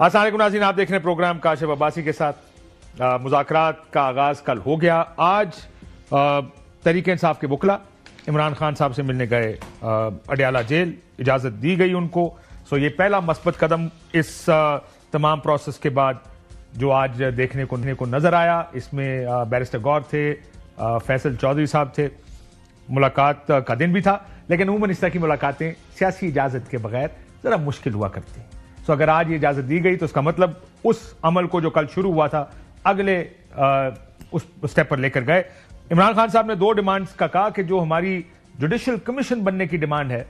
السلام علیکم ناظرین، آپ دیکھ رہے ہیں پروگرام کاشف عباسی کے ساتھ۔ مذاکرات کا آغاز کل ہو گیا۔ آج تحریک انصاف کے وکلاء عمران خان صاحب سے ملنے گئے اڈیالہ جیل، اجازت دی گئی ان کو۔ یہ پہلا مثبت قدم اس تمام پروسیس کے بعد جو آج دیکھنے کو نظر آیا۔ اس میں بیرسٹر گور تھے، فیصل چودھری صاحب تھے۔ ملاقات کا دن بھی تھا، لیکن عموماً اس طرح کی ملاقاتیں سیاسی اجازت کے بغیر ذرا مشکل ہوا کرتی ہیں۔ اگر آج یہ اجازت دی گئی تو اس کا مطلب اس عمل کو جو کل شروع ہوا تھا اگلے اس سٹیپ پر لے کر گئے۔ عمران خان صاحب نے 2 ڈیمانڈز کا کہا کہ جو ہماری جوڈیشل کمیشن بننے کی ڈیمانڈ ہے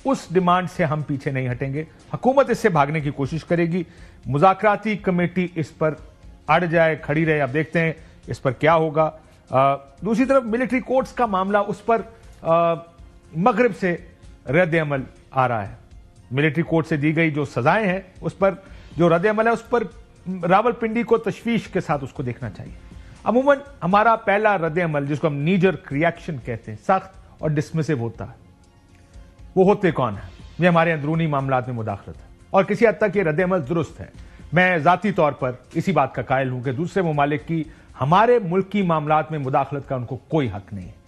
اس ڈیمانڈ سے ہم پیچھے نہیں ہٹیں گے، حکومت اس سے بھاگنے کی کوشش کرے گی، مذاکراتی کمیٹی اس پر اڑ جائے کھڑی رہے۔ اب دیکھتے ہیں اس پر کیا ہوگا۔ دوسری طرف ملٹری کورٹس کا معاملہ، اس پر مغرب سے رد عمل آ رہا ہے۔ ملٹری کورٹ سے دی گئی جو سزائیں ہیں اس پر جو رد عمل ہے، اس پر راولپنڈی کو تشویش کے ساتھ اس کو دیکھنا چاہیے۔ عموماً ہمارا پہلا رد عمل جس کو ہم نیجرک ریاکشن کہتے ہیں، سخت اور ڈسمسو ہوتا ہے۔ وہ ہوتے کون ہیں؟ یہ ہمارے اندرونی معاملات میں مداخلت ہے، اور کسی حد تک یہ رد عمل درست ہے۔ میں ذاتی طور پر اسی بات کا قائل ہوں کہ دوسرے ممالک کی ہمارے ملکی معاملات میں مداخلت کا ان کو کوئی حق نہیں ہے۔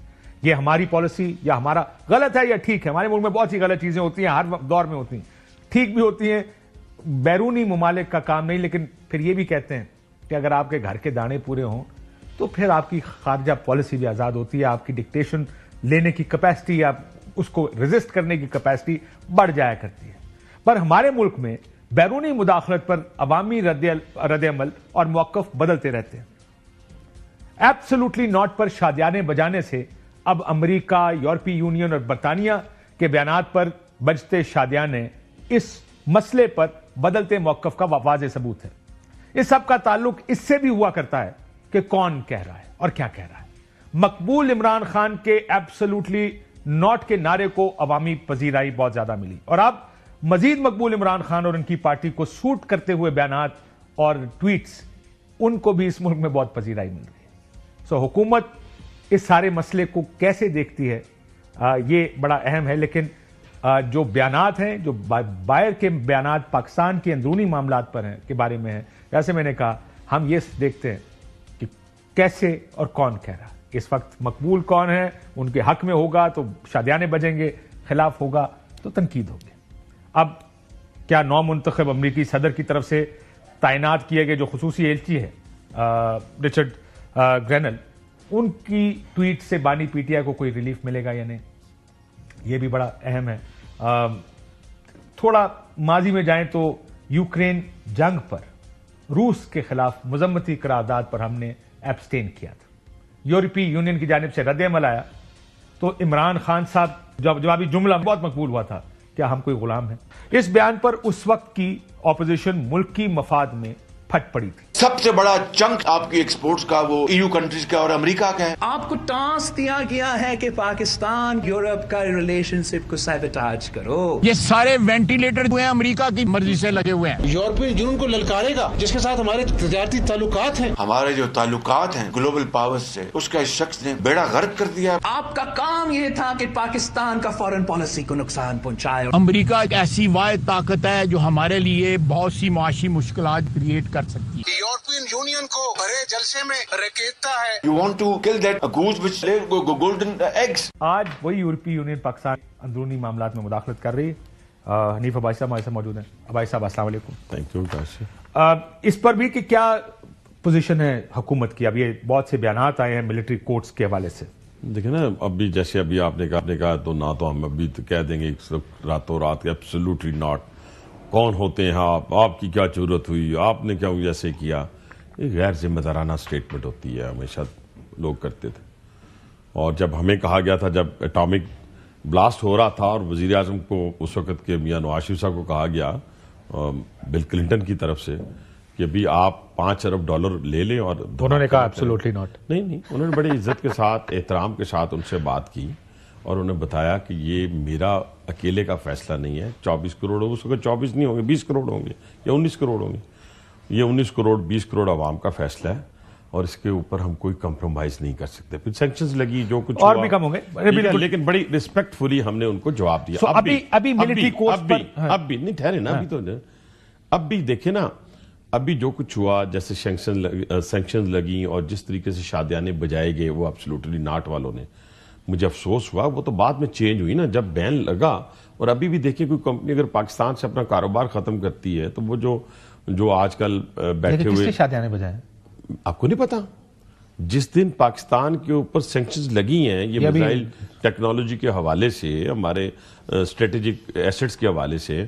یہ ہماری پالیسی یا ہمارا غلط ہے یا ٹھیک ہے، ہمارے ملک میں بہت سی غلط چیزیں ہوتی ہیں، ہر دور میں ہوتی ہیں، ٹھیک بھی ہوتی ہیں، بیرونی ممالک کا کام نہیں۔ لیکن پھر یہ بھی کہتے ہیں کہ اگر آپ کے گھر کے دانے پورے ہوں تو پھر آپ کی خارجہ پالیسی بھی آزاد ہوتی ہے، آپ کی ڈکٹیشن لینے کی کیپیسٹی یا اس کو ریزسٹ کرنے کی کیپیسٹی بڑھ جایا کرتی ہے۔ پر ہمارے ملک میں بیرونی مداخلت پر عوامی رد عمل اور موقف بدلتے رہتے ہیں۔ ایبسولوٹلی ناٹ پر شادیانے بجانے سے اب امریکہ، یورپی یونین اور برطانیہ کے بیانات پر بجتے شادیانے اس مسئلے پر بدلتے موقف کا واضح ثبوت ہے۔ اس سب کا تعلق اس سے بھی ہوا کرتا ہے کہ کون کہہ رہا ہے اور کیا کہہ رہا ہے۔ مقبول عمران خان کے ایبسولوٹلی ناٹ کے نعرے کو عوامی پذیرائی بہت زیادہ ملی، اور اب مزید مقبول عمران خان اور ان کی پارٹی کو سوٹ کرتے ہوئے بیانات اور ٹویٹس ان کو بھی اس ملک میں بہت پذیرائی مل رہی ہے۔ حکومت اس سارے مسئلے کو کیسے دیکھتی ہے یہ بڑا اہم ہے۔ لیکن جو بیانات ہیں، جو باہر کے بیانات پاکستان کے اندرونی معاملات پر ہیں کے بارے میں ہیں، جیسے میں نے کہا ہم یہ دیکھتے ہیں کہ کیسے اور کون کہہ رہا ہے۔ اس وقت مقبول کون ہے، ان کے حق میں ہوگا تو شادیانے بجیں گے، خلاف ہوگا تو تنقید ہوگی۔ اب کیا نو منتخب امریکی صدر کی طرف سے تعینات کیے گئے جو خصوصی ایلچی ہے رچرڈ گرینل، ان کی ٹویٹ سے بانی پی ٹی آئی کو کوئی ریلیف ملے گا یا نہیں، یہ بھی بڑا اہم ہے۔ تھوڑا ماضی میں جائیں تو یوکرین جنگ پر روس کے خلاف مذمتی قرارداد پر ہم نے ایبسٹین کیا تھا، یورپی یونین کی جانب سے رد عمل آیا تو عمران خان صاحب جوابی جملہ بہت مقبول ہوا تھا، کیا ہم کوئی غلام ہیں؟ اس بیان پر اس وقت کی اپوزیشن ملکی مفاد میں پھٹ پڑی تھی۔ سب سے بڑا چنک آپ کی ایکسپورٹس کا وہ EU کنٹریز کا اور امریکہ کا ہے۔ آپ کو ٹاسک دیا گیا ہے کہ پاکستان یورپ کا ریلیشن شپ کو سیبوٹاج کرو۔ یہ سارے وینٹیلیٹر جو ہیں امریکہ کی مرضی سے لگے ہوئے ہیں۔ یورپی یونین کو للکارے گا جس کے ساتھ ہمارے تجارتی تعلقات ہیں، ہمارے جو تعلقات ہیں گلوبل پاورز سے، اس کا اس شخص نے بیڑا غرق کر دیا۔ آپ کا کام یہ تھا کہ پاکستان کا فارن پالیسی کو نقصان پہنچائے۔ امریکہ ایک ایسی واحد طاقت ہے جو ہمارے لیے بہت سی معاشی مشکلات کریٹ کر سکتی ہے۔ یورپین یونین کو بڑے جلسے میں ریکیتا ہے۔ You want to kill that goose which lay golden eggs۔ آج وہی یورپی یونین پاکستان اندرونی معاملات میں مداخلت کر رہی ہے۔ حنیف عباسی صاحب ہمارے ساتھ موجود ہیں۔ عباسی صاحب السلام علیکم۔ Thank you. اس پر بھی کہ کیا پوزیشن ہے حکومت کی؟ اب یہ بہت سے بیانات آئے ہیں ملٹری کورٹس کے حوالے سے۔ دیکھیں نا، ابھی جیسے ابھی آپ نے کہا تو نہ تو ہم ابھی تو کہہ دیں گے راتوں رات ایبسولوٹلی ناٹ، کون ہوتے ہیں آپ کی کیا ضرورت ہوئی، آپ نے کیا جیسے کیا، یہ غیر ذمہ دارانہ سٹیٹمنٹ ہوتی ہے، ہمیشہ لوگ کرتے تھے۔ اور جب ہمیں کہا گیا تھا، جب اٹامک بلاسٹ ہو رہا تھا اور وزیر اعظم کو اس وقت کے میاں نواز شریف صاحب کو کہا گیا بل کلنٹن کی طرف سے کہ ابھی آپ $5 ارب لے لیں، اور انہوں نے کہا ایبسولوٹلی ناٹ، نہیں، انہوں نے بڑی عزت کے ساتھ احترام کے ساتھ ان سے بات کی اور انہیں بتایا کہ یہ میرا اکیلے کا فیصلہ نہیں ہے۔ 24 کروڑ ہو سکے، 24 نہیں ہوں گے، 20 کروڑ ہوں گے یا 19 کروڑ ہوں گے، یہ 19 کروڑ 20 کروڑ عوام کا فیصلہ ہے اور اس کے اوپر ہم کوئی کمپرومائز نہیں کر سکتے۔ پھر سینکشنز لگی، جو کچھ اور بھی کم ہوں گے، لیکن بڑی ریسپیکٹ فلی ہم نے ان کو جواب دیا۔ ابھی ملٹری کورس پر اب بھی نہیں ٹھہرے نا، ابھی تو اب بھی دیکھیں نا، ابھی جو کچھ ہوا، جیسے سینکشن لگیں اور جس طریقے سے شادیانے بجائے گئے وہ ایبسولوٹلی ناٹ والوں نے، مجھے افسوس ہوا، وہ تو بعد میں چینج ہوئی نا جب بین لگا. اور ابھی بھی دیکھیں کوئی کمپنی اگر پاکستان سے اپنا کاروبار ختم کرتی ہے تو وہ جو آج کل بیٹھے ہوئے، شادیانے بجائے آپ کو نہیں پتا، جس دن پاکستان کے اوپر سینکشنز لگی ہیں یہ میزائل ٹیکنالوجی کے حوالے سے، ہمارے اسٹریٹجک ایسٹس کے حوالے سے،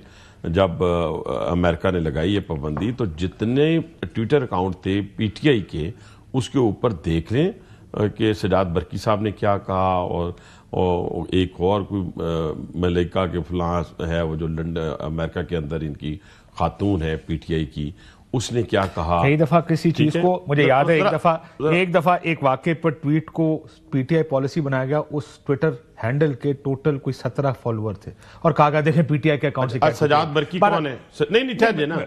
جب امریکہ نے لگائی یہ پابندی، تو جتنے ٹویٹر اکاؤنٹ تھے پی ٹی آئی کے، اس کے اوپر دیکھ لیں کہ سجاد برقی صاحب نے کیا کہا، اور ایک اور کوئی ملیکہ کے فلاں ہے وہ جو لنڈن امریکہ کے اندر ان کی خاتون ہے پی ٹی آئی کی، اس نے کیا کہا. کئی دفعہ کسی چیز کو مجھے یاد ہے، ایک دفعہ ایک واقعے پر ٹویٹ کو پی ٹی آئی پالیسی بنایا گیا، اس ٹویٹر ہینڈل کے ٹوٹل کوئی 17 فالوور تھے، اور کہا گیا دیکھیں پی ٹی آئی کے اکاؤنٹ سے. سجاد برقی کون ہے؟ نہیں ٹھہر جائے نا،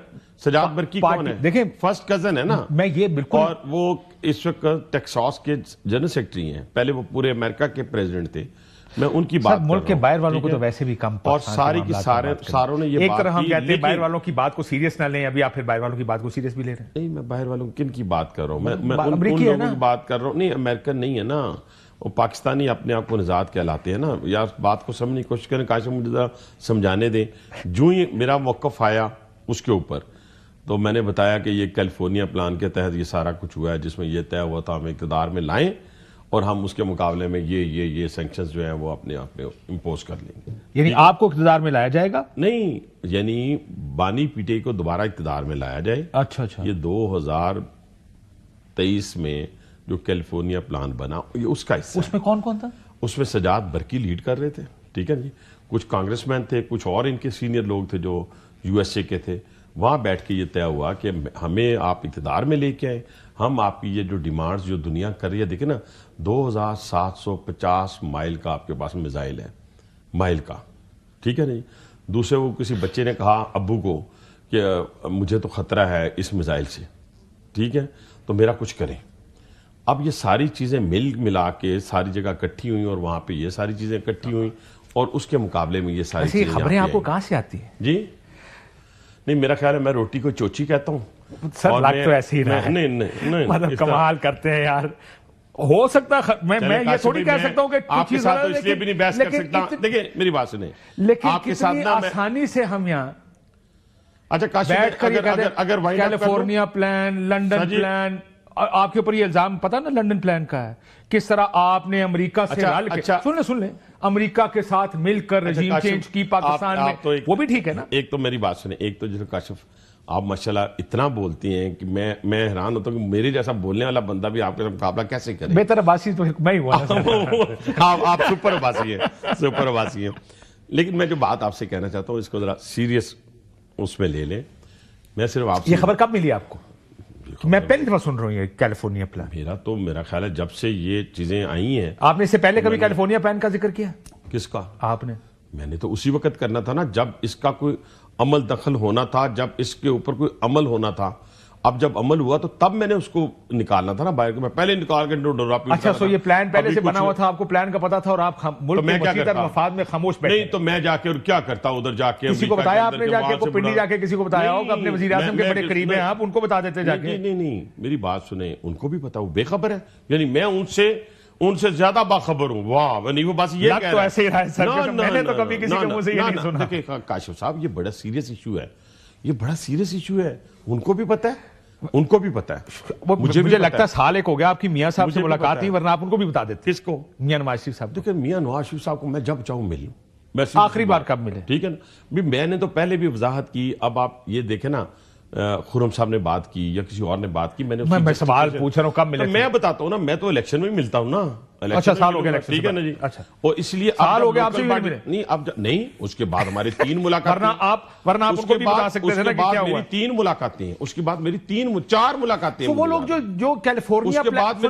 سجاد برقی کون ہے؟ دیکھیں فرسٹ کزن ہے نا. میں یہ بالکل، اور وہ اس وقت ٹیکساس کے جنرل سیکرٹری ہیں، پہلے وہ پورے امریکہ کے پریزیڈنٹ تھے. میں ان کی بات ملک کے باہر والوں کو تو ویسے بھی کم، اور ساری کی ساروں نے یہ ایک بات طرح ہم کی، کہتے ہیں باہر والوں کی بات کو سیریس نہ لیں، ابھی آپ پھر باہر والوں کی بات کو سیریس بھی لے رہے ہیں. نہیں، میں باہر والوں کن کی بات کر رہا ہوں، میں ان امریکی لوگوں کی بات کر رہا ہوں. نہیں، امریکن نہیں ہے نا، وہ پاکستانی اپنے آپ کو نژاد کہلاتے ہیں نا. یا بات کو سمجھنے کی کوشش کریں، کاش مجھے ذرا سمجھانے دیں. جو ہی میرا موقف آیا اس کے اوپر، تو میں نے بتایا کہ یہ کیلیفورنیا پلان کے تحت یہ سارا کچھ ہوا ہے، جس میں یہ طے ہوا تھا ہم اقتدار میں لائیں اور ہم اس کے مقابلے میں یہ سینکشنز جو ہیں وہ اپنے آپ میں امپوز کر لیں گے. یعنی آپ کو اقتدار میں لایا جائے گا؟ نہیں، یعنی بانی پی ٹی آئی کو دوبارہ اقتدار میں لایا جائے. اچھا. یہ 2023 میں جو کیلیفورنیا پلان بنا یہ اس کا حصہ. اس میں کون کون تھا؟ اس میں سجاد برقی لیڈ کر رہے تھے، ٹھیک ہے جی، کچھ کانگریس مین تھے، کچھ اور ان کے سینئر لوگ تھے جو یو ایس اے کے تھے. وہاں بیٹھ کے یہ طے ہوا کہ ہمیں آپ اقتدار میں لے کے آئیں، ہم آپ کی یہ جو ڈیمانڈز جو دنیا کر رہی ہے، دیکھیں نا 2750 مائل کا آپ کے پاس میزائل ہے، مائل کا، ٹھیک ہے نا جی. دوسرے وہ کسی بچے نے کہا ابو کو کہ مجھے تو خطرہ ہے اس میزائل سے، ٹھیک ہے، تو میرا کچھ کریں. اب یہ ساری چیزیں ملا کے ساری جگہ اکٹھی ہوئی، اور وہاں پہ یہ ساری چیزیں اکٹھی ہوئی، اور اس کے مقابلے میں یہ ساری چیزیں خبریں آپ کو کہاں سے آتی ہیں؟ جی نہیں، میرا خیال ہے میں روٹی کو چوچی کہتا ہوں. سر لگ تو ایسے ہی رہا ہے، نہیں مطلب کمال کرتے ہیں یار. ہو سکتا میں یہ تھوڑی کہہ سکتا ہوں کہ آپ کے ساتھ تو اس لیے بھی نہیں بحث کر سکتا. دیکھیں میری بات سنیں، لیکن آپ کے ساتھ کتنی آسانی سے ہم یہاں اچھا بیٹھ کر اگر کیلیفورنیا پلان، لنڈن پلان، آپ کے اوپر یہ الزام پتا نا لنڈن پلان کا ہے، کس طرح آپ نے امریکہ سے رل کے، سن لیں امریکہ کے ساتھ مل کر رجیم چینج کی پاکستان میں، وہ بھی ٹھیک ہے نا. ایک تو میری بات سنیں، ایک تو جیسے کاشف آپ ماشاءاللہ اتنا بولتی ہیں کہ میں حیران ہوتا ہوں کہ میرے جیسا بولنے والا بندہ بھی آپ کے مقابلہ کیسے کرے. بہتر عباسی تو میں ہی ہوا. آپ سپر عباسی ہیں، سپر عباسی ہیں. لیکن میں جو بات آپ سے کہنا چاہتا ہوں اس کو ذرا سیریس اس میں لے لیں. میں صرف آپ سے، یہ خبر کب ملی آپ کو؟ میں پہلی دفعہ سن رہا ہوں یہ کیلیفورنیا پلان. میرا خیال ہے جب سے یہ چیزیں آئی ہیں. آپ نے اس سے پہلے کبھی کیلیفورنیا پلان کا ذکر کیا؟ کس کا؟ آپ نے. میں نے تو اسی وقت کرنا تھا نا جب اس کا کوئی عمل دخل ہونا تھا، جب اس کے اوپر کوئی عمل ہونا تھا. اب جب عمل ہوا تو تب میں نے اس کو نکالنا تھا نا باہر. میں پہلے نکال کے ڈورا پیٹتا. اچھا، سو یہ پلان پہلے سے بنا ہوا تھا، آپ کو پلان کا پتا تھا، اور آپ ملک کے مسیح مفاد میں خاموش بیٹھے. نہیں تو میں جا کے اور کیا کرتا ادھر جا کے؟ کسی کو بتایا آپ نے جا کے؟ پنڈی جا کے کسی کو بتایا ہوگا؟ اپنے وزیر اعظم کے بڑے قریب ہیں آپ، ان کو بتا دیتے جا کے. نہیں میری بات سنیں، ان کو بھی پتا، وہ بے خبر ہے. یعنی میں ان سے زیادہ باخبر ہوں. واہ، نہیں وہ بس یہ کہہ رہا ہے. ایسے ہی رہا ہے سر، میں نے تو کبھی کسی کے منہ سے یہ نہیں سنا. دیکھیں کاشف صاحب، یہ بڑا سیریس ایشو ہے، یہ بڑا سیریس ایشو ہے. ان کو بھی پتا ہے، ان کو بھی پتا ہے. مجھے لگتا ہے سال ایک ہو گیا آپ کی میاں صاحب سے ملاقات نہیں، ورنہ آپ ان کو بھی بتا دیتے. کس کو؟ میاں نواز شریف صاحب. دیکھیں میاں نواز شریف صاحب کو میں جب چاہوں مل لوں. آخری بار کب ملے؟ ٹھیک ہے نا، میں نے تو پہلے بھی وضاحت کی. اب آپ یہ دیکھیں نا، خرم صاحب نے بات کی یا کسی اور نے بات کی، میں سوال پوچھ رہا ہوں کب ملے. میں بتاتا ہوں نا، میں تو الیکشن میں ملتا ہوں نا. اچھا، سال ہو گیا. ٹھیک ہے نا جی. اچھا، اور اس لیے سال ہو گیا آپ سے نہیں. اب نہیں، اس کے بعد ہمارے 3 ملاقاتیں. ورنہ آپ ان کو بھی بتا سکتے تھے نا کہ کیا ہوا. میری 3 ملاقاتیں ہیں، اس کے بعد میری 4 ملاقاتیں. وہ لوگ جو کیلیفورنیا پلان،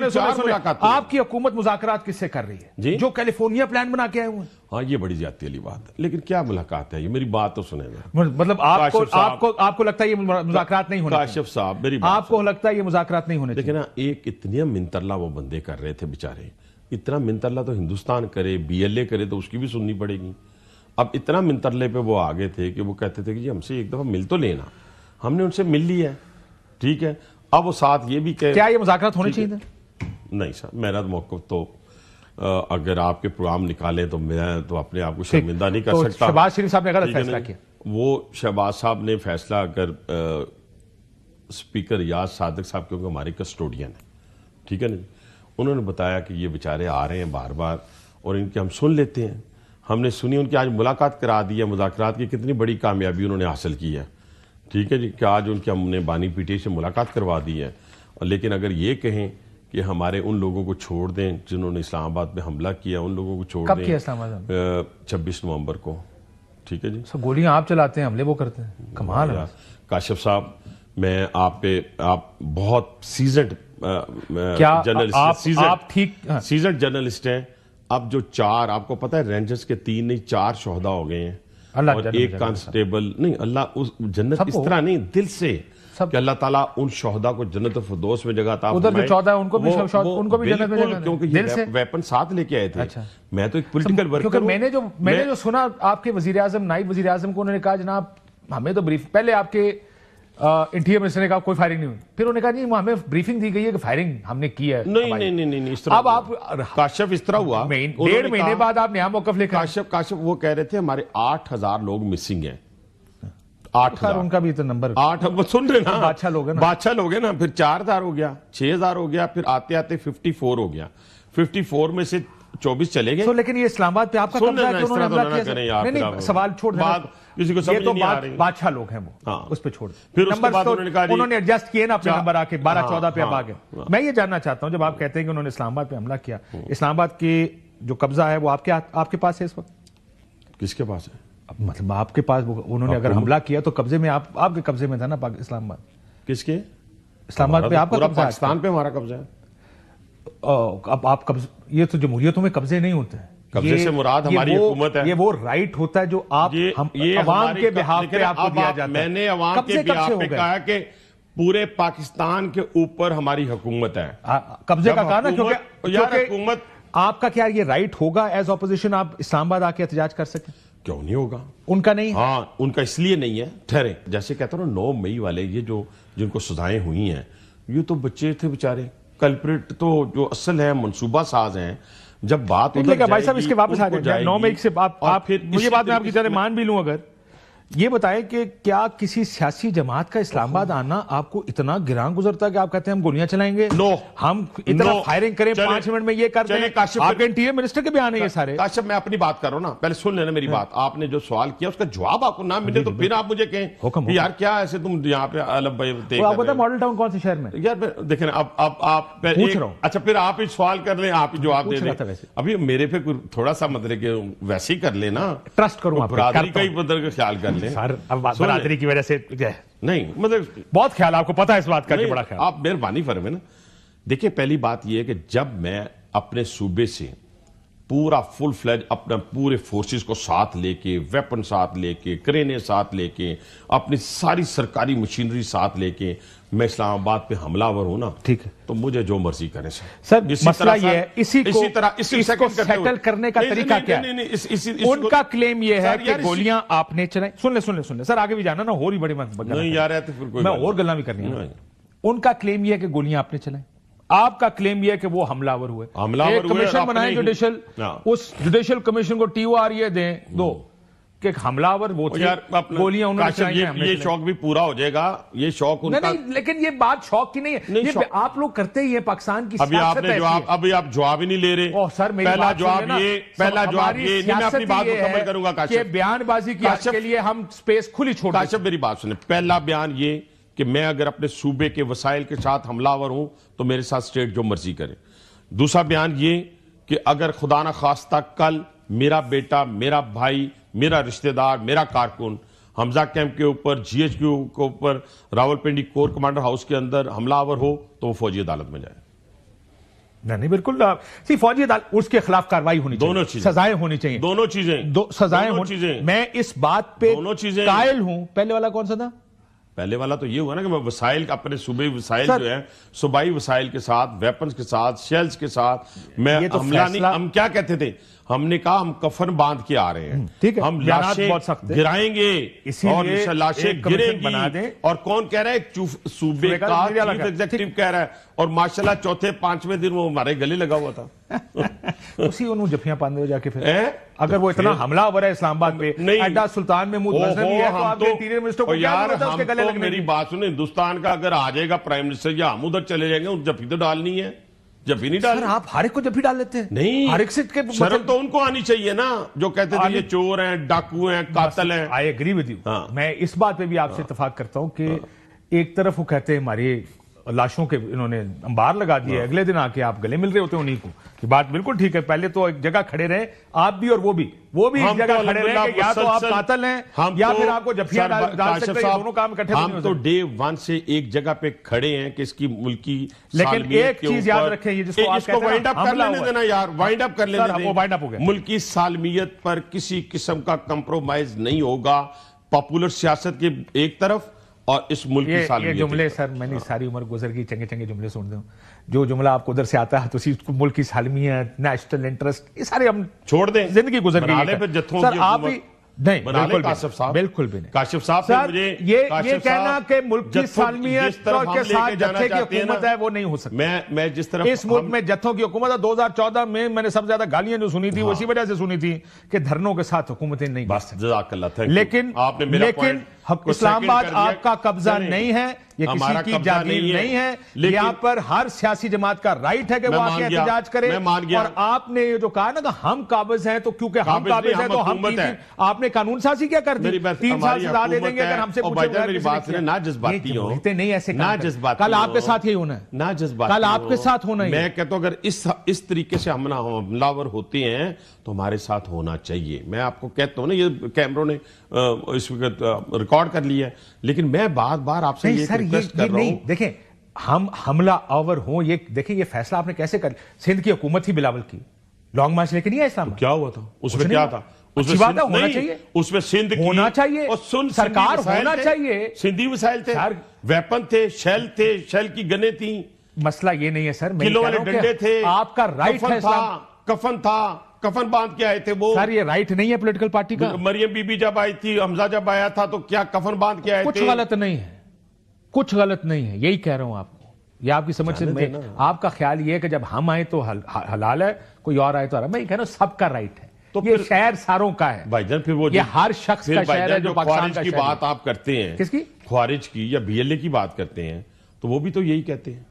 آپ کی حکومت مذاکرات کس سے کر رہی ہے؟ جو کیلیفورنیا پلان بنا کے آئے ہوئے ہیں. ہاں، یہ بڑی زیادتی والی بات ہے. لیکن کیا ملاقات ہے یہ؟ میری بات تو سنیں گے. مطلب آپ کو لگتا ہے یہ مذاکرات نہیں ہونے؟ کاشف صاحب میری بات، آپ کو لگتا ہے یہ مذاکرات نہیں ہونے؟ دیکھیں نا، ایک اتنی منترلا وہ بندے کر رہے تھے بیچارے. اتنا منترلا تو ہندوستان کرے، بی ایل اے کرے تو اس کی بھی سننی پڑے گی. اب اتنا منترلے پہ وہ آگے تھے کہ وہ کہتے تھے کہ جی ہم سے ایک دفعہ مل تو لینا. ہم نے ان سے مل لیا ہے, ٹھیک ہے. اب وہ ساتھ یہ بھی کہ کیا یہ مذاکرات ہونے چاہیے تھے؟ نہیں سر, میرا موقف تو اگر آپ کے پروگرام نکالیں تو میں تو اپنے آپ کو شرمندہ نہیں کر سکتا. شہباز شریف صاحب نے غلط فیصلہ کیا. وہ شہباز صاحب نے فیصلہ, اگر اسپیکر ریاض صادق صاحب کیونکہ ہمارے کسٹوڈین ہیں, ٹھیک ہے نا, انہوں نے بتایا کہ یہ بیچارے آ رہے ہیں بار بار اور ان کی ہم سن لیتے ہیں. ہم نے سنی, ان کی آج ملاقات کرا دی ہے, مذاکرات کی کتنی بڑی کامیابی انہوں نے حاصل کی ہے, ٹھیک ہے جی, کہ آج ان کی ہم نے بانی پی ٹی آئی سے ملاقات کروا دی ہے. لیکن اگر یہ کہیں کہ ہمارے ان لوگوں کو چھوڑ دیں جنہوں نے اسلام آباد میں حملہ کیا, ان لوگوں کو چھوڑ دیں. کب کیا اسلام آباد؟ 26 نومبر کو, ٹھیک ہے جی. سب گولیاں آپ چلاتے ہیں, حملے وہ کرتے ہیں, کمال ہے. کاشف صاحب, میں آپ پہ, آپ بہت سیزنڈ سیزنڈ جرنلسٹ ہیں. اب جو 4 آپ کو پتہ ہے رینجرز کے 3 نہیں 4 شہداء ہو گئے ہیں, اور ایک کانسٹیبل نہیں. اللہ اس جنت اس طرح نہیں, دل سے کہ اللہ تعالیٰ ان شہداء کو جنت الفردوس میں جگہ عطا فرمائے. ادھر جو 14 ان کو بھی جنت میں جگہ, کیونکہ یہ ویپن ساتھ لے کے آئے تھے. میں تو ایک پولیٹیکل ورکر ہوں. میں نے جو سنا آپ کے وزیر اعظم, نائب وزیر اعظم کو, انہوں نے کہا جناب ہمیں تو بریف, پہلے آپ کے انٹیریئر منسٹر نے کہا کوئی فائرنگ نہیں ہوئی, پھر انہوں نے کہا نہیں ہمیں بریفنگ دی گئی ہے کہ فائرنگ ہم نے کی ہے. نہیں اس طرح. اب آپ کاشف اس طرح ہوا, 1.5 مہینے بعد آپ نیا موقف لے کر. کاشف وہ کہہ رہے تھے ہمارے 8,000 لوگ مسنگ ہیں. 8,000 ان کا بھی تو نمبر 8 سن رہے نا, بادشاہ لوگ ہیں نا, بادشاہ لوگ ہیں نا. پھر 4,000 ہو گیا, 6,000 ہو گیا, پھر آتے آتے 54 ہو گیا. 54 میں سے 24 چلے گئے. لیکن یہ اسلام آباد پہ آپ کا قبضہ ہے کہ انہوں نے حملہ کیا. نہیں سوال چھوڑ دیں, کسی کو سمجھ نہیں آ رہی. بادشاہ لوگ ہیں وہ, اس پہ چھوڑ دیں. پھر اس کے بعد انہوں نے ایڈجسٹ کیے نا اپنے نمبر آ کے 12-14 پہ اب آ گئے. میں یہ جاننا چاہتا ہوں, جب آپ کہتے ہیں کہ انہوں نے اسلام آباد پہ حملہ کیا, اسلام آباد کی جو قبضہ ہے وہ آپ کے پاس ہے اس وقت؟ کس کے پاس ہے؟ مطلب آپ کے پاس, انہوں نے اگر حملہ کیا تو قبضے میں آپ کے قبضے میں تھا نا اسلام آباد. کس کے؟ اسلام آباد پہ آپ کا قبضہ ہے. پاکستان پہ ہمارا قبضہ ہے. اب آپ قبض, یہ تو جمہوریتوں میں قبضے نہیں ہوتے ہیں. قبضے سے مراد ہماری حکومت ہے. یہ وہ رائٹ ہوتا ہے جو آپ عوام کے بہاف پہ آپ کو دیا جاتا ہے. میں نے عوام کے بہاف پہ کہا کہ پورے پاکستان کے اوپر ہماری حکومت ہے. قبضے کا کہا نا, کیونکہ حکومت آپ کا کیا یہ رائٹ ہوگا ایز اپوزیشن آپ اسلام آباد آ کے احتجاج کر سکیں؟ کیوں نہیں ہوگا؟ ان کا نہیں ہے. ہاں ان کا اس لیے نہیں ہے. ٹھہرے, جیسے کہتا ہوں 9 مئی والے یہ جو جن کو سزائیں ہوئی ہیں, یہ تو بچے تھے بیچارے. کلپریٹ تو جو اصل ہے منصوبہ ساز ہیں. جب بات بھائی صاحب اس کے واپس آ جائیں 9 مئی سے آپ یہ بات میں آپ کی طرح مان بھی لوں, اگر یہ بتائیں کہ کیا کسی سیاسی جماعت کا اسلام آباد آنا آپ کو اتنا گراں گزرتا ہے کہ آپ کہتے ہیں ہم گولیاں چلائیں گے, ہم اتنا فائرنگ کریں 5 منٹ میں یہ کر دیں؟ آپ کے انٹیریئر منسٹر کے بیان ہے یہ سارے. کاشف میں اپنی بات کر رہا ہوں نا, پہلے سن لینا میری بات. آپ نے جو سوال کیا اس کا جواب آپ کو نہ ملے تو پھر آپ مجھے کہیں یار کیا ایسے تم یہاں پہ علم بھائی ماڈل ٹاؤن کون سے شہر میں یار دیکھیں اب آپ پوچھ رہا ہوں. اچھا پھر آپ ہی سوال کر لیں, آپ ہی جواب دے دیں. ابھی میرے پہ تھوڑا سا مطلب کہ ویسے ہی کر لینا, ٹرسٹ کروں, برادری کا ہی مطلب کا خیال کر لیں. برادری کی وجہ سے نہیں, مطلب بہت خیال, آپ کو پتا ہے اس بات کا کہ بڑا خیال. آپ مہربانی فرمائیں نا. دیکھیں پہلی بات یہ ہے کہ جب میں اپنے صوبے سے پورا فل فلیج اپنا پورے فورسز کو ساتھ لے کے, ویپن ساتھ لے کے, کرینیں ساتھ لے کے, اپنی ساری سرکاری مشینری ساتھ لے کے میں اسلام آباد پہ حملہ ور ہوں نا, ٹھیک ہے, تو مجھے جو مرضی کریں سر. مسئلہ یہ ہے اسی کو سیٹل کرنے کا طریقہ کیا ہے. ان کا کلیم یہ ہے کہ گولیاں آپ نے چلائیں. سن لیں سر, آگے بھی جانا نا, اور ہی بڑی میں اور گلاں بھی کرنی ہے. ان کا کلیم یہ ہے کہ گولیاں آپ نے چلائیں, آپ کا کلیم یہ ہے کہ وہ حملہ ور ہوئے. ایک کمیشن بنائیں جوڈیشل, اس جوڈیشل کمیشن کو TOR یہ دیں دو کہ حملہ ور وہ تھے, گولیاں انہوں نے چلائی ہیں. یہ شوق بھی پورا ہو جائے گا, یہ شوق ان کا. نہیں, لیکن یہ بات شوق کی نہیں ہے, یہ آپ لوگ کرتے ہی ہیں. پاکستان کی سیاست ہے. ابھی آپ جواب ہی نہیں لے رہے. پہلا جواب یہ میں اپنی بات مکمل کروں گا کہ بیان بازی کے لیے ہم سپیس کھلی چھوڑ دیں. کاشف میری بات سنیں. پہلا بیان یہ کہ میں اگر اپنے صوبے کے وسائل کے ساتھ حملہ ور ہوں تو میرے ساتھ اسٹیٹ جو مرضی کرے. دوسرا بیان یہ کہ اگر خدا نہ خواستہ کل میرا بیٹا, میرا بھائی, میرا رشتہ دار, میرا کارکن حمزہ کیمپ کے اوپر, GHQ کے اوپر, راولپنڈی کور کمانڈر ہاؤس کے اندر حملہ آور ہو تو وہ فوجی عدالت میں جائے. نہیں بالکل, فوجی عدالت اس کے خلاف کاروائی ہونی چاہیے, دونوں چیزیں سزائیں ہونی چاہیے, دونوں چیزیں سزائیں ہونی. میں اس بات پہ قائل ہوں. پہلے والا کون سا تھا؟ پہلے والا تو یہ ہوا نا کہ میں وسائل اپنے صوبائی وسائل جو ہے, صوبائی وسائل کے ساتھ, ویپنز کے ساتھ, شیلز کے ساتھ میں حملہ نہیں. ہم کیا کہتے تھے, ہم نے کہا ہم کفن باندھ کے آ رہے ہیں, ٹھیک ہے, ہم بیانات لاشیں بہت سخت ہیں. گرائیں گے اسی اور لیے لاشیں ایک کمیشن گریں بنا گی. دیں. اور کون کہہ رہا ہے؟ صوبے کا چیف ایگزیکٹو کہہ رہا ہے, اور ماشاءاللہ چوتھے پانچویں دن وہ ہمارے گلے لگا ہوا تھا. اسی انہوں جفیاں پاندے ہو جا کے پھر اگر وہ اتنا حملہ ہو رہا ہے اسلام آباد پہ, ایڈا سلطان محمود غزنوی ہے تو آپ کے انٹیریئر منسٹر کو کیا ضرورت ہے اس کے گلے لگنے کی؟ میری بات سنیں, ہندوستان کا اگر آ جائے گا پرائم منسٹر یا ہم ادھر چلے جائیں گے, ان جفی تو ڈالنی ہے, جفی نہیں ڈالنی. سر آپ ہر ایک کو جفی ڈال لیتے ہیں. نہیں, ہر ایک سے شرم تو ان کو آنی چاہیے نا, جو کہتے تھے یہ چور ہیں, ڈاکو ہیں, قاتل ہیں. I agree with you. میں اس بات پہ بھی آپ سے اتفاق کرتا ہوں کہ ایک طرف وہ کہتے ہیں ہماری لاشوں کے انہوں نے انبار لگا دیے, اگلے دن آ کے آپ گلے مل رہے ہوتے ہیں انہیں کو. یہ بات بالکل ٹھیک ہے, پہلے تو ایک جگہ کھڑے رہے آپ بھی اور وہ بھی ایک جگہ کھڑے رہے کہ یا تو آپ قاتل ہیں یا پھر آپ کو جفیاں ڈال سکتے ہیں, دونوں کام اکٹھے. ہم تو ڈے ون سے ایک جگہ پہ کھڑے ہیں کہ اس کی ملکی لیکن ایک چیز یاد رکھیں, یہ جس کو آپ کہتے ہیں وائنڈ اپ کر لینے دینا یار, وائنڈ اپ کر لینے وہ وائنڈ اپ ہو گیا. ملکی سالمیت پر کسی قسم کا کمپرومائز نہیں ہوگا, پاپولر سیاست کی ایک طرف اور اس ملک کی سالمیت. یہ جملے سر میں نے ساری عمر گزر گئی چنگے چنگے جملے سن دوں, جو جملہ آپ کو ادھر سے آتا ہے تو اسی ملک کی سالمیت, نیشنل انٹرسٹ, یہ سارے ہم چھوڑ دیں, زندگی گزر گئی. سر آپ بھی نہیں, بالکل بھی نہیں. کاشف صاحب یہ کہنا کہ ملک کی سالمیت کے ساتھ جتھے کی حکومت ہے وہ نہیں ہو سکتی. میں جس طرح اس ملک میں جتھوں کی حکومت ہے, 2014 میں نے سب سے زیادہ گالیاں جو سنی تھی وہ اسی وجہ سے سنی تھی کہ دھرنوں کے ساتھ حکومتیں نہیں. بس جزاک اللہ. لیکن اسلام آباد آپ کا قبضہ نہیں ہے, یہ کسی کی جاگیر نہیں ہے. یہاں پر ہر سیاسی جماعت کا رائٹ ہے کہ وہ آ کے احتجاج کرے. اور آپ نے جو کہا نا کہ ہم قابض ہیں, تو کیونکہ ہم قابض ہیں تو ہم آپ نے قانون سازی کیا کر دی, 3 سال سزا دے دیں گے اگر ہم سے پوچھیں. نہ جذباتی ہو, نہیں ایسے نہ جذباتی, کل آپ کے ساتھ ہی ہونا ہے, نہ جذباتی, کل آپ کے ساتھ ہونا ہے. میں کہتا ہوں اگر اس طریقے سے حملہ ور ہوتے ہیں تو ہمارے ساتھ ہونا چاہیے. میں آپ کو کہتا ہوں نا, یہ کیمروں نے اس وقت ریکارڈ کر لیا ہے, لیکن میں بار بار آپ سے یہ ریکویسٹ کر رہا ہوں. دیکھیں ہم حملہ آور ہوں, یہ دیکھیں یہ فیصلہ آپ نے کیسے کر, سندھ کی حکومت ہی بلاول کی لانگ مارچ لے کے نہیں ہے اسلام. کیا ہوا تھا اس میں, کیا تھا اچھی بات ہے, ہونا چاہیے, اس میں سندھ ہونا چاہیے, سرکار ہونا چاہیے. سندھی وسائل تھے, ویپن تھے, شیل تھے, شیل کی گنیں تھیں. مسئلہ یہ نہیں ہے سر, کلو والے ڈنڈے تھے, آپ کا رائٹ ہے, کفن تھا, کفن باندھ کے آئے تھے وہ. سر یہ رائٹ نہیں ہے پولیٹیکل پارٹی کا. مریم بی بی جب آئی تھی, حمزہ جب آیا تھا, تو کیا کفن باندھ کے آئے تھے؟ کچھ غلط نہیں ہے, کچھ غلط نہیں ہے, یہی کہہ رہا ہوں آپ کو. یہ آپ کی سمجھ سے آپ کا خیال یہ ہے کہ جب ہم آئے تو حلال ہے, کوئی اور آئے تو حرام. میں یہ کہہ رہا ہوں سب کا رائٹ ہے, تو یہ شہر ساروں کا ہے بھائی جان. پھر وہ یہ ہر شخص کا شہر ہے جو پاکستان کا کی بات آپ کرتے ہیں, کس کی؟ خوارج کی یا بی ایل اے کی بات کرتے ہیں, تو وہ بھی تو یہی کہتے ہیں.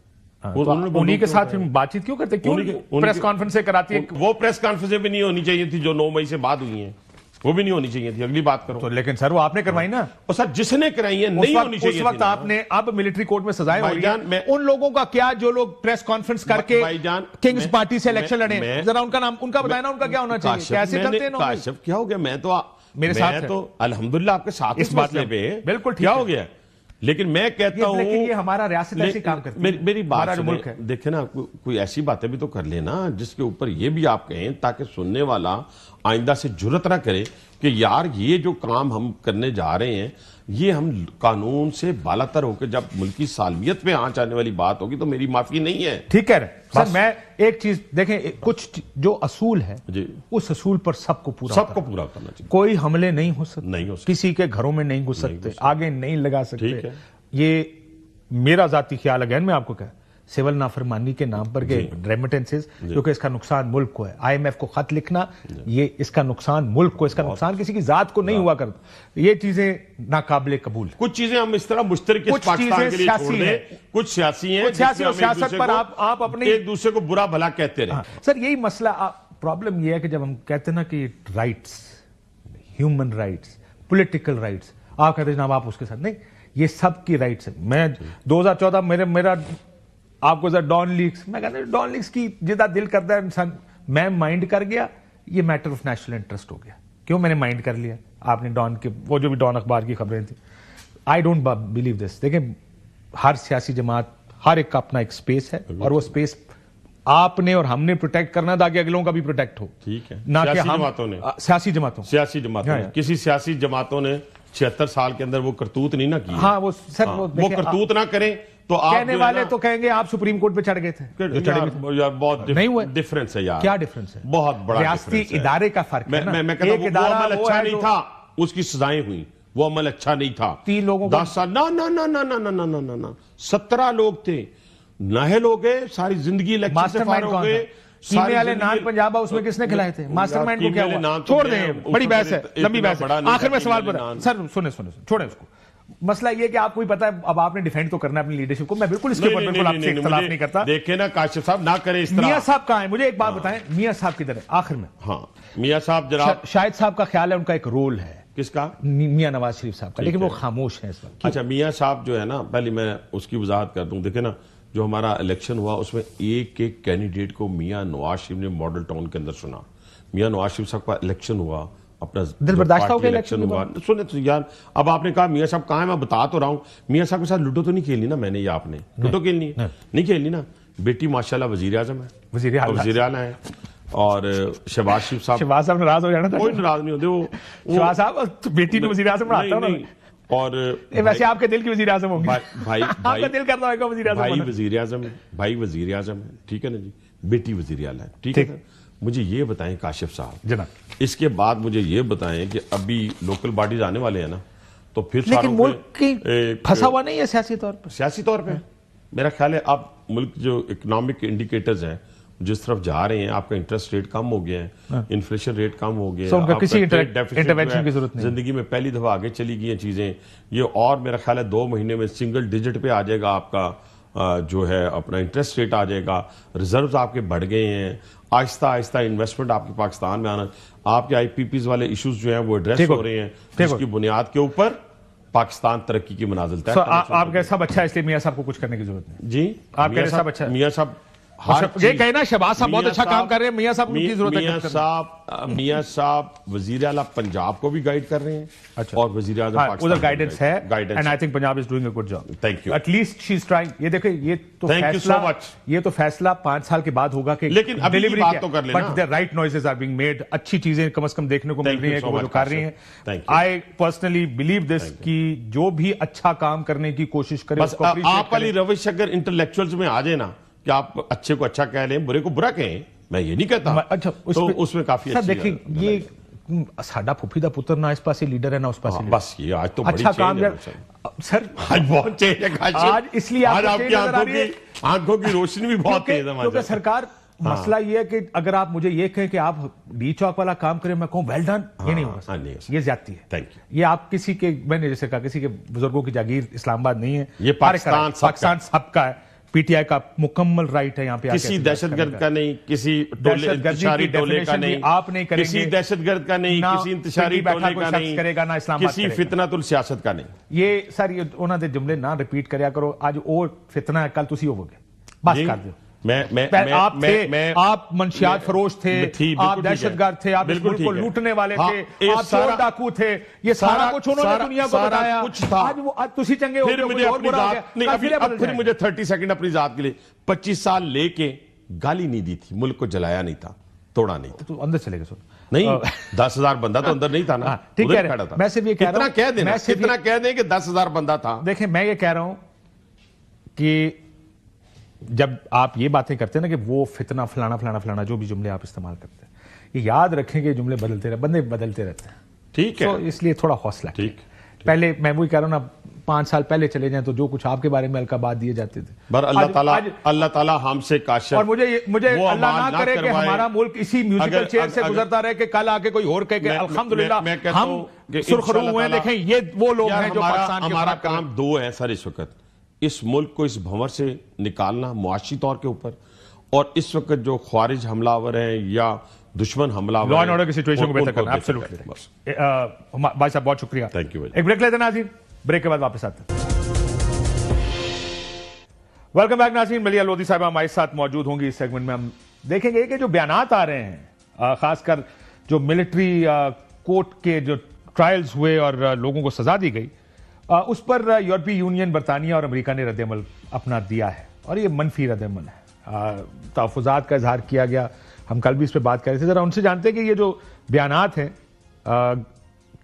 انہی کے ساتھ بات چیت کیوں کرتے, کیوں پریس کانفرنسیں کراتی ہے؟ وہ پریس کانفرنسیں بھی نہیں ہونی چاہیے تھی جو 9 مئی سے بعد ہوئی ہیں, وہ بھی نہیں ہونی چاہیے تھی. اگلی بات کرو. تو لیکن سر وہ آپ نے کروائی نا, اور سر جس نے کرائی ہے نہیں ہونی چاہیے. اس وقت آپ نے, اب ملٹری کورٹ میں سزائیں ہو رہی ہیں, ان لوگوں کا کیا جو لوگ پریس کانفرنس کر کے کنگز پارٹی سے الیکشن لڑے, ذرا ان کا نام ان کا بتائیں نا, ان کا کیا ہونا چاہیے, کیسے چلتے ہیں؟ کاشف کیا ہو گیا, میں تو میرے ساتھ تو الحمدللہ آپ کے ساتھ اس مسئلے پہ بالکل کیا ہو گیا. لیکن میں کہتا ہوں یہ ہمارا ریاست ایسی کام کرتی ہے, میری بات سنیں, دیکھیں نا, کوئی ایسی باتیں بھی تو کر لینا جس کے اوپر یہ بھی آپ کہیں تاکہ سننے والا آئندہ سے جرت نہ کرے کہ یار یہ جو کام ہم کرنے جا رہے ہیں یہ ہم قانون سے بالا تر ہو کے جب ملکی سالمیت پہ آنچ آنے والی بات ہوگی تو میری معافی نہیں ہے. ٹھیک ہے سر, میں ایک چیز دیکھیں, کچھ جو اصول ہے اس اصول پر سب کو پورا کرنا چاہیے. کوئی حملے نہیں ہو سکتے, نہیں ہو سکتے, کسی کے گھروں میں نہیں گھس سکتے, آگے نہیں لگا سکتے. یہ میرا ذاتی خیال ہے, میں آپ کو کہا سول نافرمانی کے نام پر کے ریمیٹنسز, جو کہ اس کا نقصان ملک کو ہے. آئی ایم ایف کو خط لکھنا, یہ اس کا نقصان ملک کو, اس کا نقصان کسی کی ذات کو نہیں ہوا کرتا. یہ چیزیں ناقابل قبول. کچھ چیزیں ہم اس طرح مشترک پاکستان کے لیے چھوڑ دیں, کچھ سیاسی ہیں, سیاست پر آپ اپنے ایک دوسرے کو برا بھلا کہتے رہے. سر یہی مسئلہ, پرابلم یہ ہے کہ جب ہم کہتے ہیں نا کہ rights, human rights, political rights, آپ کہتے ہیں جناب آپ اس کے ساتھ نہیں, یہ سب کی رائٹس ہے. میں 2014 میرا آپ کو ڈان لیکس, میں کہتا ہوں ڈان لیکس کی جدہ دل کرتا ہے انسان, میں مائنڈ کر گیا, یہ میٹر آف نیشنل انٹرسٹ ہو گیا. کیوں میں نے مائنڈ کر لیا؟ آپ نے ڈان کے وہ جو بھی ڈان اخبار کی خبریں تھیں, آئی ڈونٹ بلیو دس. دیکھیں ہر سیاسی جماعت, ہر ایک کا اپنا ایک سپیس ہے, اور وہ سپیس آپ نے اور ہم نے پروٹیکٹ کرنا تاکہ اگلوں کا بھی پروٹیکٹ ہو. ٹھیک ہے, نہ کہ ہم سیاسی جماعتوں کسی سیاسی جماعتوں نے 76 سال کے اندر وہ کرتوت نہیں نہ کی. ہاں وہ سر وہ کرتوت نہ کریں تو آپ کہنے والے تو کہیں گے آپ سپریم کورٹ پہ چڑھ گئے تھے. یار بہت نہیں ہوئے. ڈفرنس ہے یار. کیا ڈفرنس ہے؟ بہت بڑا ریاستی ادارے کا فرق ہے. میں کہتا ہوں وہ عمل اچھا نہیں تھا, اس کی سزائیں ہوئی. وہ عمل اچھا نہیں تھا. 3 لوگوں کو 10 سال نہ 17 لوگ تھے, نااہل ہو گئے, ساری زندگی الیکشن سے فارغ ہو گئے. کیمے والے نان پنجابہ اس میں کس نے کھلائے تھے؟ ماسٹر مائنڈ کو کیا ہوا؟ چھوڑ دیں, بڑی بحث ہے, لمبی بحث ہے. آخر میں سوال پر سر سنیں چھوڑیں اس کو. مسئلہ یہ کہ آپ کو ہی پتا ہے, اب آپ نے ڈیفینڈ تو کرنا ہے اپنی لیڈرشپ کو. میں بالکل اس کے اوپر بالکل آپ سے اختلاف نہیں کرتا. دیکھیں نا کاشف صاحب نہ کریں اس طرح. میاں صاحب کہاں ہیں؟ مجھے ایک بات بتائیں, میاں صاحب کدھر ہے آخر میں؟ ہاں میاں صاحب جناب, شاہد صاحب کا خیال ہے ان کا ایک رول ہے. کس کا؟ میاں نواز شریف صاحب کا, لیکن وہ خاموش ہیں اس وقت. اچھا میاں صاحب جو ہے نا, پہلے میں اس کی وضاحت کر دوں. دیکھیں نا, جو ہمارا الیکشن ہوا اس میں ایک ایک کینڈیڈیٹ کو میاں نواز شریف نے ماڈل ٹاؤن کے اندر سنا. میاں نواز شریف صاحب کا الیکشن ہوا, اپنا دل برداشتہ ہو گیا الیکشن ہوا. سنیں تو یار, اب آپ نے کہا میاں صاحب کہاں ہے, میں بتا تو رہا ہوں. میاں صاحب کے ساتھ لوڈو تو نہیں کھیلنی نا میں نے, یا آپ نے لوڈو کھیلنی ہے؟ نہیں کھیلنی نا. بیٹی ماشاءاللہ وزیر اعظم ہے, وزیر اعلیٰ ہے, اور شہباز شریف صاحب ناراض ہو جانا تھا. کوئی ناراض نہیں ہوتے. وہ شہباز صاحب بیٹی نے وزیر اعظم بناتا ہوں. اور ویسے آپ کے دل کی وزیر اعظم ہوں گے, بھائی آپ کا دل کرتا ہوگا وزیر اعظم. بھائی وزیر اعظم ہے, بھائی وزیر اعظم ہے, ٹھیک ہے نا جی. بیٹی وزیر اعلیٰ ہے, ٹھیک ہے. مجھے یہ بتائیں کاشف صاحب جناب, اس کے بعد مجھے یہ بتائیں کہ ابھی لوکل باڈیز آنے والے ہیں نا, تو پھر لیکن ملک کی پھنسا ہوا نہیں ہے سیاسی طور پر. سیاسی طور پہ میرا خیال ہے اب ملک جو اکنامک انڈیکیٹرز ہیں جس طرف جا رہے ہیں, آپ کا انٹرسٹ ریٹ کم ہو گیا ہے, انفلیشن ریٹ کم ہو گیا ہے, کسی انٹرونشن کی ضرورت نہیں, زندگی میں پہلی دفعہ آگے چلی گئی ہیں چیزیں یہ. اور میرا خیال ہے 2 مہینے میں سنگل ڈیجٹ پہ آ جائے گا آپ کا جو ہے اپنا انٹرسٹ ریٹ آ جائے گا. ریزروز آپ کے بڑھ گئے ہیں, آہستہ آہستہ انویسٹمنٹ آپ کے پاکستان میں آنا. آپ کے آئی پی پیز والے ایشوز جو ہیں وہ ایڈریس ہو رہے ہیں, جس کی بنیاد کے اوپر پاکستان ترقی کی منازل طے. آپ کہہ سب اچھا ہے, اس لیے میاں صاحب کو کچھ کرنے کی ضرورت نہیں جی. آپ کہہ رہے سب اچھا, میاں صاحب یہ کہنا شہباز صاحب بہت اچھا کام کر رہے ہیں, میاں صاحب کی ضرورت ہے. میاں صاحب وزیر اعلیٰ پنجاب کو بھی گائیڈ کر رہے ہیں, اور وزیر اعظم پاکستان ادھر گائیڈنس ہے, and I think Punjab is doing a good job. Thank you. At least she is trying. یہ دیکھیں, یہ تو فیصلہ 5 سال کے بعد ہوگا کہ لیکن ڈلیوری تو کر لینا, but the right noises are being made. اچھی چیزیں کم از کم دیکھنے کو مل رہی ہیں کہ وہ جو کر رہی ہیں. آئی پرسنلی بلیو دس کہ جو بھی اچھا کام کرنے کی کوشش کرے, آپ والی روش اگر انٹلیکچوئلز میں آ جائے نا کہ آپ اچھے کو اچھا کہہ لیں, برے کو برا کہیں, میں یہ نہیں کہتا. اچھا تو اس میں کافی اچھی دیکھیں, یہ ساڈا پھوپھی دا پتر نہ اس پاسے لیڈر ہے نہ اس پاسے. بس یہ آج تو اچھا کام سر, آج بہت چینج ہے. آج اس لیے آپ کی آنکھوں کی روشنی بھی بہت تیز ہے. کیونکہ سرکار مسئلہ یہ ہے کہ اگر آپ مجھے یہ کہیں کہ آپ ڈی چوک والا کام کریں, میں کہوں ویل ڈن, یہ نہیں ہوگا, یہ زیادتی ہے. یہ آپ کسی کے, میں نے جیسے کہا, کسی کے بزرگوں کی جاگیر اسلام آباد نہیں ہے, یہ پاکستان سب کا ہے. پی ٹی آئی کا مکمل رائٹ ہے یہاں پہ. کسی دہشت گرد کا نہیں, کسی انتشاری ٹولے کا نہیں, آپ نہیں کریں گے. کسی دہشت گرد کا نہیں, کسی انتشاری ٹولے کا نہیں, کسی فتنۃ السیاست کا نہیں. یہ سر یہ انہوں نے جملے نہ ریپیٹ کریا کرو. آج اور فتنہ ہے, کل تسی ہوگے, بس کر دو. آپ منشیات فروش تھے, آپ دہشت گرد تھے, آپ اس ملک کو لوٹنے والے تھے, آپ چور ڈاکو تھے, یہ سارا کچھ انہوں نے دنیا کو بتایا. آج تسی چنگے ہو گئے. پھر مجھے 30 سیکنڈ اپنی ذات کے لیے, 25 سال لے کے گالی نہیں دی تھی, ملک کو جلایا نہیں تھا, توڑا نہیں تھا. تو اندر چلے گئے نہیں, 10,000 بندہ تو اندر نہیں تھا نا. ٹھیک ہے, میں صرف یہ کہہ رہا ہوں, کتنا کہہ دیں کہ 10,000 بندہ تھا. دیکھیں میں یہ کہہ رہا ہوں کہ جب آپ یہ باتیں کرتے ہیں نا کہ وہ فتنہ فلانا فلانا فلانا, جو بھی جملے آپ استعمال کرتے ہیں, یہ یاد رکھیں کہ جملے بدلتے رہتے, بندے بدلتے رہتے ہیں. ٹھیک ہے, اس لیے تھوڑا حوصلہ. ٹھیک, پہلے میں وہی کہہ رہا ہوں نا, 5 سال پہلے چلے جائیں تو جو کچھ آپ کے بارے میں القابات دیے جاتے تھے, اللہ تعالیٰ ہم سے کاشف, اور مجھے اللہ نہ کرے کہ ہمارا ملک اسی میوزیکل چیئر سے گزرتا رہے کہ کل آ کے کوئی اور کہے کہ الحمدللہ ہم سرخرو ہوئے. دیکھیں یہ وہ لوگ ہیں جو پاکستان کے, ہمارا کام 2 ہے سر اس وقت, اس ملک کو اس بھنور سے نکالنا معاشی طور کے اوپر, اور اس وقت جو خوارج حملہ آور ہیں یا دشمن حملہ آور, لا اینڈ آرڈر کی سچویشن کو بہتر کرنا. ایبسولوٹلی. بھائی صاحب بہت شکریہ. Thank you. ایک بریک لیتے ہیں ناظرین, بریک کے بعد واپس آتے ہیں. ویلکم بیک ناظرین, ملیحہ لودھی صاحبہ ہمارے ساتھ موجود ہوں گی. اس سیگمنٹ میں ہم دیکھیں گے کہ جو بیانات آ رہے ہیں, خاص کر جو ملٹری کورٹ کے جو ٹرائلز ہوئے اور لوگوں کو سزا دی گئی, اس پر یورپی یونین, برطانیہ اور امریکہ نے رد عمل اپنا دیا ہے, اور یہ منفی رد عمل ہے. تحفظات کا اظہار کیا گیا, ہم کل بھی اس پہ بات کر رہے تھے. ذرا ان سے جانتے ہیں کہ یہ جو بیانات ہیں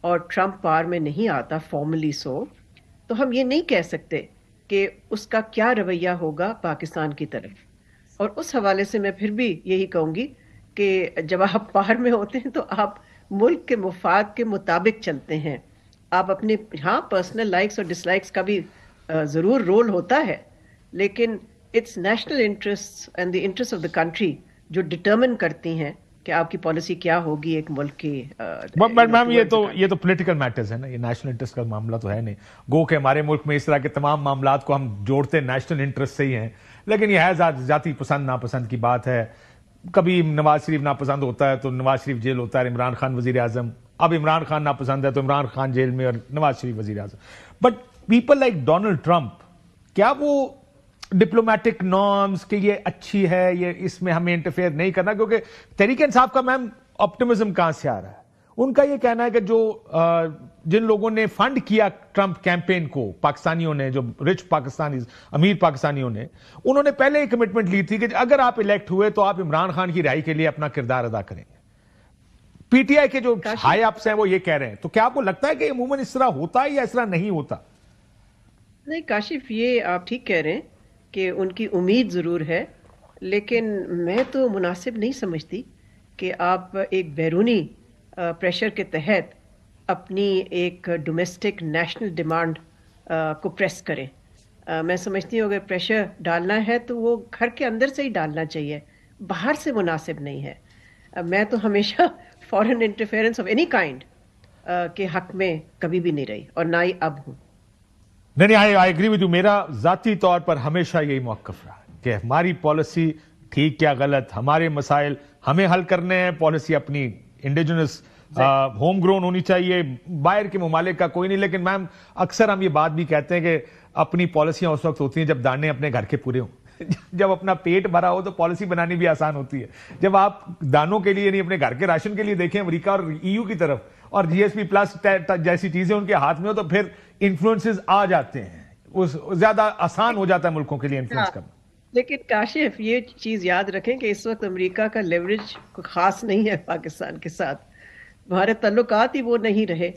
اور ٹرمپ پار میں نہیں آتا فارملی تو ہم یہ نہیں کہہ سکتے کہ اس کا کیا رویہ ہوگا پاکستان کی طرف. اور اس حوالے سے میں پھر بھی یہی کہوں گی کہ جب آپ پار میں ہوتے ہیں تو آپ ملک کے مفاد کے مطابق چلتے ہیں. آپ اپنے پرسنل لائکس اور ڈس لائکس کا بھی ضرور رول ہوتا ہے, لیکن its national interest and the interest of the country جو ڈٹرمن کرتی ہیں کہ آپ کی پالیسی کیا ہوگی ایک ملک کی. میم یہ تو پولیٹیکل میٹرز ہے نا, یہ نیشنل انٹرسٹ کا معاملہ تو ہے نہیں. گو کہ ہمارے ملک میں اس طرح کے تمام معاملات کو ہم جوڑتے نیشنل انٹرسٹ سے ہی ہیں, لیکن یہ ہے ذاتی پسند ناپسند کی بات ہے. کبھی نواز شریف ناپسند ہوتا ہے تو نواز شریف جیل ہوتا ہے, عمران خان وزیر اعظم. اب عمران خان ناپسند ہے تو عمران خان جیل میں اور نواز شریف وزیر اعظم. But people like Donald Trump, کیا وہ ڈپلومیٹک نارمز کہ یہ اچھی ہے, یہ اس میں ہمیں انٹرفیئر نہیں کرنا, کیونکہ تحریک انصاف کا میم آپٹیمزم کہاں سے آ رہا ہے؟ ان کا یہ کہنا ہے کہ جو جن لوگوں نے فنڈ کیا ٹرمپ کیمپین کو, پاکستانیوں نے, جو رچ پاکستانی امیر پاکستانیوں نے, انہوں نے پہلے ہی کمٹمنٹ لی تھی کہ اگر آپ الیکٹ ہوئے تو آپ عمران خان کی رہائی کے لیے اپنا کردار ادا کریں گے. پی ٹی آئی کے جو ہائی اپس ہیں وہ یہ کہہ رہے ہیں, تو کیا آپ کو لگتا ہے کہ عموماً اس طرح ہوتا ہے یا اس طرح نہیں ہوتا؟ نہیں کاشف, یہ آپ ٹھیک کہہ رہے ہیں کہ ان کی امید ضرور ہے, لیکن میں تو مناسب نہیں سمجھتی کہ آپ ایک بیرونی پریشر کے تحت اپنی ایک ڈومیسٹک نیشنل ڈیمانڈ کو پریس کریں. میں سمجھتی ہوں اگر پریشر ڈالنا ہے تو وہ گھر کے اندر سے ہی ڈالنا چاہیے, باہر سے مناسب نہیں ہے. میں تو ہمیشہ foreign interference of any kind کے حق میں کبھی بھی نہیں رہی اور نہ ہی اب ہوں. نہیں, آئی ایگری ود یو. میرا ذاتی طور پر ہمیشہ یہی موقف رہا کہ ہماری پالیسی ٹھیک یا غلط, ہمارے مسائل ہمیں حل کرنے ہیں, پالیسی اپنی انڈیجنس ہوم گرون ہونی چاہیے, باہر کے ممالک کا کوئی نہیں. لیکن میم اکثر ہم یہ بات بھی کہتے ہیں کہ اپنی پالیسیاں اس وقت ہوتی ہیں جب دانے اپنے گھر کے پورے ہوں. جب اپنا پیٹ بھرا ہو تو پالیسی بنانی بھی آسان ہوتی ہے. جب آپ دانوں کے لیے نہیں اپنے گھر کے راشن کے لیے دیکھیں امریکہ اور EU کی طرف, اور GSP پلس جیسی چیزیں ان کے ہاتھ میں ہو, تو پھر انفلوئنسز آ جاتے ہیں, زیادہ آسان ہو جاتا ہے ملکوں کے لیے انفلوئنس کرنا. لیکن کاشف یہ چیز یاد رکھیں کہ اس وقت امریکہ کا لیوریج خاص نہیں ہے پاکستان کے ساتھ. ہمارے تعلقات ہی وہ نہیں رہے.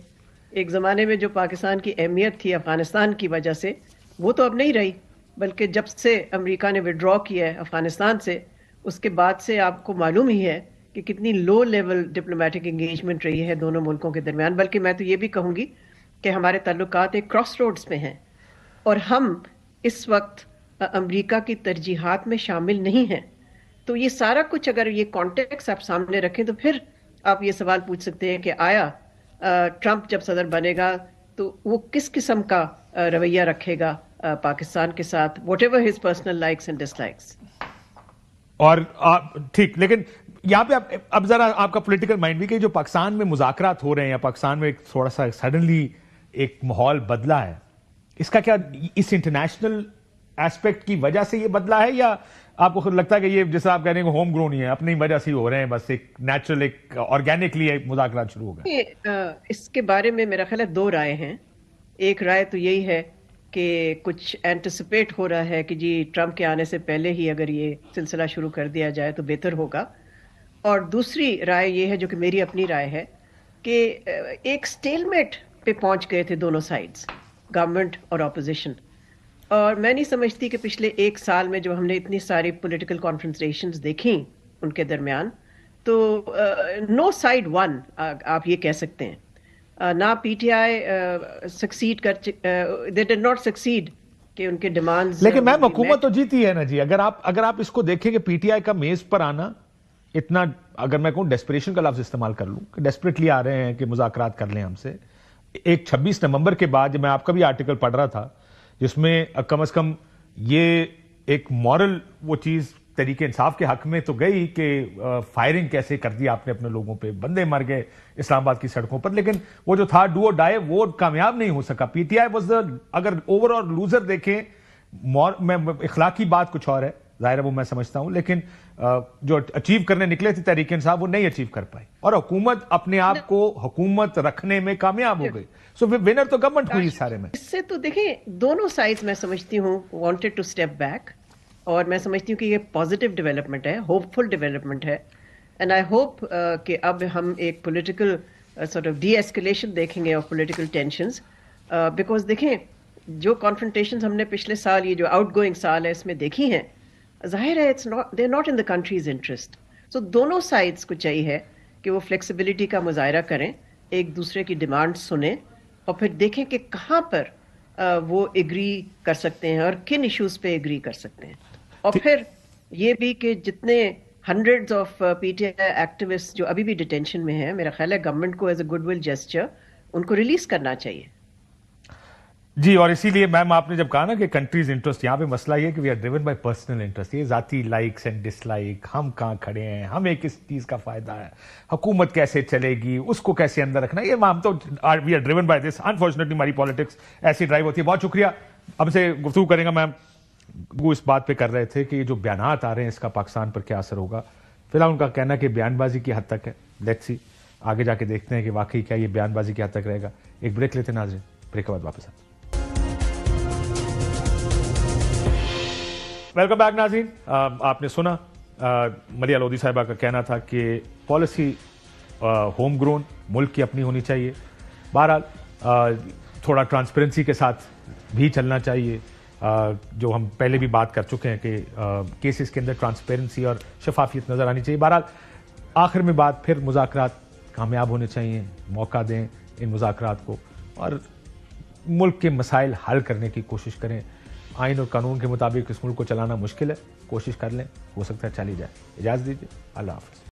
ایک زمانے میں جو پاکستان کی اہمیت تھی افغانستان کی وجہ سے, وہ تو اب نہیں رہی, بلکہ جب سے امریکہ نے وڈرا کیا ہے افغانستان سے, اس کے بعد سے آپ کو معلوم ہی ہے کہ کتنی لو لیول ڈپلومیٹک انگیجمنٹ رہی ہے دونوں ملکوں کے درمیان. بلکہ میں تو یہ بھی کہوں گی کہ ہمارے تعلقات ایک کراس روڈز پہ ہیں, اور ہم اس وقت امریکہ کی ترجیحات میں شامل نہیں ہیں. تو یہ سارا کچھ اگر یہ کانٹیکس آپ سامنے رکھیں تو پھر آپ یہ سوال پوچھ سکتے ہیں کہ آیا ٹرمپ جب صدر بنے گا تو وہ کس قسم کا رویہ رکھے گا پاکستان کے ساتھ, whatever his personal likes and dislikes. اور ٹھیک, لیکن یہاں پہ اب ذرا آپ کا پولیٹیکل مائنڈ بھی کہ جو پاکستان میں مذاکرات ہو رہے ہیں یا پاکستان میں تھوڑا سا سڈنلی ایک ماحول بدلا ہے, اس کا کیا اس انٹرنیشنل ایسپیکٹ کی وجہ سے یہ بدلا ہے, یا آپ کو خود لگتا ہے کہ یہ جیسا آپ کہہ رہے ہیں کہ ہوم گرون ہی ہے, اپنی وجہ سے ہی ہو رہے ہیں, بس ایک نیچرل ایک آرگینکلی مذاکرات شروع ہو گئے؟ اس کے بارے میں میرا خیال ہے دو رائے ہیں. ایک رائے تو یہی ہے کہ کچھ اینٹیسپیٹ ہو رہا ہے کہ جی ٹرمپ کے آنے سے پہلے ہی اگر یہ سلسلہ شروع کر دیا جائے تو بہتر ہوگا. اور دوسری رائے یہ ہے جو کہ میری اپنی رائے ہے کہ ایک سٹیل میٹ پہ پہنچ گئے تھے دونوں سائڈز, گورنمنٹ اور اپوزیشن. اور میں نہیں سمجھتی کہ پچھلے ایک سال میں جو ہم نے اتنی ساری پولیٹیکل کانفرنٹریشنز دیکھیں ان کے درمیان, تو نو سائڈ ون آپ یہ کہہ سکتے ہیں. نہ پی ٹی آئی سکسیڈ کر, دے ڈڈ ناٹ سکسیڈ کہ ان کے ڈیمانڈز. لیکن میم حکومت تو جیتی ہے نا جی. اگر آپ اس کو دیکھیں کہ پی ٹی آئی کا میز پر آنا اتنا, اگر میں کہوں ڈیسپریشن کا لفظ استعمال کر لوں کہ ڈیسپریٹلی آ رہے ہیں کہ مذاکرات کر لیں ہم سے. ایک 26 نومبر کے بعد جب میں آپ کا بھی آرٹیکل پڑھ رہا تھا جس میں کم از کم یہ ایک مورل وہ چیز تحریک انصاف کے حق میں تو گئی کہ فائرنگ کیسے کر دی آپ نے اپنے لوگوں پہ, بندے مر گئے اسلام آباد کی سڑکوں پر, لیکن وہ جو تھا ڈو اور ڈائی وہ کامیاب نہیں ہو سکا. پی ٹی آئی واز اگر اوور آل لوزر دیکھیں, میں اخلاقی بات کچھ اور ہے ظاہر ہے وہ میں سمجھتا ہوں, لیکن جو اچیو کرنے نکلے تھے تحریک انصاف وہ نہیں اچیو کر پائی, اور حکومت اپنے آپ کو حکومت رکھنے میں کامیاب ہو گئی. سو ونر تو گورنمنٹ ہوئی اس سارے میں. اس سے تو دیکھیں دونوں سائڈز میں سمجھتی ہوں وانٹڈ ٹو اسٹیپ بیک, اور میں سمجھتی ہوں کہ یہ پازیٹیو ڈیولپمنٹ ہے, ہوپ فل ڈیولپمنٹ ہے. اینڈ آئی ہوپ کہ اب ہم ایک پولیٹیکل sort of de-escalation دیکھیں گے of political tensions, because دیکھیں جو confrontations ہم نے پچھلے سال یہ جو آؤٹ گوئنگ سال ہے اس میں دیکھی ہیں, ظاہر ہے they're not in the country's interest. So دونوں سائڈس کو چاہیے کہ وہ فلیکسیبلٹی کا مظاہرہ کریں, ایک دوسرے کی ڈیمانڈ سنیں اور پھر دیکھیں کہ کہاں پر وہ ایگری کر سکتے ہیں اور کن ایشوز پہ ایگری کر سکتے ہیں. اور پھر یہ بھی کہ جتنے hundreds of P T I activist جو ابھی بھی ڈیٹینشن میں ہیں, میرا خیال ہے گورنمنٹ کو as a goodwill gesture ان کو ریلیز کرنا چاہیے. جی, اور اسی لیے میم آپ نے جب کہا نا کہ کنٹریز انٹرسٹ, یہاں پہ مسئلہ یہ کہ we are driven by personal interest, یہ ذاتی لائکس اینڈ ڈس لائک, ہم کہاں کھڑے ہیں, ہمیں کس چیز کا فائدہ ہے, حکومت کیسے چلے گی, اس کو کیسے اندر رکھنا, یہ ہم تو we are driven by this. Unfortunately ہماری پالیٹکس ایسی ڈرائیو ہوتی ہے. بہت شکریہ. اب سے گفتگو کریں گا میم. وہ اس بات پہ کر رہے تھے کہ یہ جو بیانات آ رہے ہیں اس کا پاکستان پر کیا اثر ہوگا. فی الحال ان کا کہنا کہ بیان بازی کی حد تک ہے. لیٹس سی, آگے جا کے دیکھتے ہیں کہ واقعی کیا یہ بیان بازی کی حد تک رہے گا. ایک بریک لیتے ہیں ناظرین, بریک کے بعد واپس آتے ہیں. ویلکم بیک ناظرین. آپ نے سنا ملیحہ لودھی صاحبہ کا کہنا تھا کہ پالیسی ہوم گرون, ملک کی اپنی ہونی چاہیے. بہرحال تھوڑا ٹرانسپیرنسی کے ساتھ بھی چلنا چاہیے, جو ہم پہلے بھی بات کر چکے ہیں کہ کیسز کے اندر ٹرانسپیرنسی اور شفافیت نظر آنی چاہیے. بہرحال آخر میں بات پھر مذاکرات کامیاب ہونے چاہیے, موقع دیں ان مذاکرات کو اور ملک کے مسائل حل کرنے کی کوشش کریں. آئین اور قانون کے مطابق اس ملک کو چلانا مشکل ہے, کوشش کر لیں, ہو سکتا ہے چلی جائے. اجازت دیجیے, اللہ حافظ.